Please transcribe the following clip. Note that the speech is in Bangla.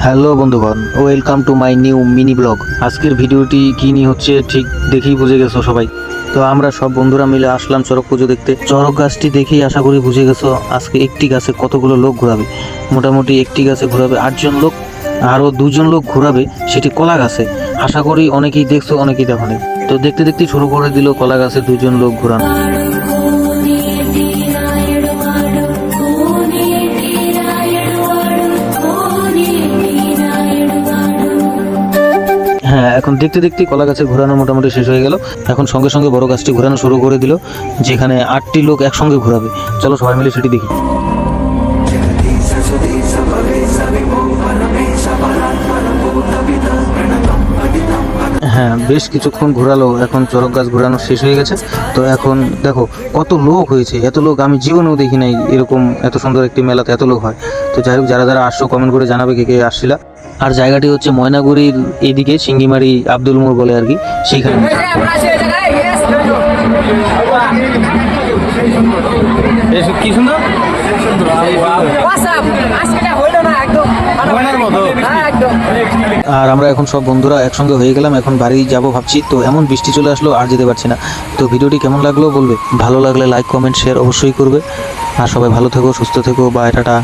হ্যালো বন্ধুগণ, welcome to my new mini blog. আজকের ভিডিওটি কী নিয়ে হচ্ছে ঠিক দেখেই বুঝে গেছো সবাই। তো আমরা সব বন্ধুরা মিলে আসলাম চড়ক পুজো দেখতে। চড়ক গাছটি দেখেই আশা করি বুঝে গেছো আজকে একটি গাছে কতগুলো লোক ঘোরাবে। মোটামুটি একটি গাছে ঘোরাবে 8জন লোক, আরও 2জন লোক ঘোরাবে সেটি কলা গাছে। আশা করি অনেকেই দেখছো, অনেকেই দেখো নি। তো দেখতে দেখতে শুরু করে দিল কলা গাছে 2জন লোক ঘোরানো। হ্যাঁ, এখন দেখতে দেখতে কলা গাছে ঘোরানো মোটামুটি শেষ হয়ে গেল। এখন সঙ্গে সঙ্গে বড় গাছটি ঘোরানো শুরু করে দিল, যেখানে 8টি লোক একসঙ্গে ঘোরাবে। চলো সবাই মিলে সেটি দেখি। হ্যাঁ, বেশ কিছুক্ষণ ঘোরালো, এখন চড়ক গাছ ঘোরানো শেষ হয়ে গেছে। তো এখন দেখো কত লোক হয়েছে। এত লোক আমি জীবনেও দেখি নাই, এরকম এত সুন্দর একটি মেলাতে এত লোক হয়। তো যাই হোক, যারা যারা আসছো কমেন্ট করে জানাবে কে কে আসছিলা। আর জায়গাটি হচ্ছে ময়নাগুড়ির এদিকে সিঙ্গিমারি আব্দুল মোড় বলে আর কি, সেইখানে। কি সুন্দর। আর আমরা এখন সব বন্ধুরা একসঙ্গে হয়ে গেলাম, এখন বাড়ি যাব ভাবছি। তো এমন বৃষ্টি চলে আসলো, আর যেতে পারছি না। তো ভিডিওটি কেমন লাগলো বলবে, ভালো লাগলে লাইক কমেন্ট শেয়ার অবশ্যই করবে। আর সবাই ভালো থেকো, সুস্থ থেকো, বাই, টাটা।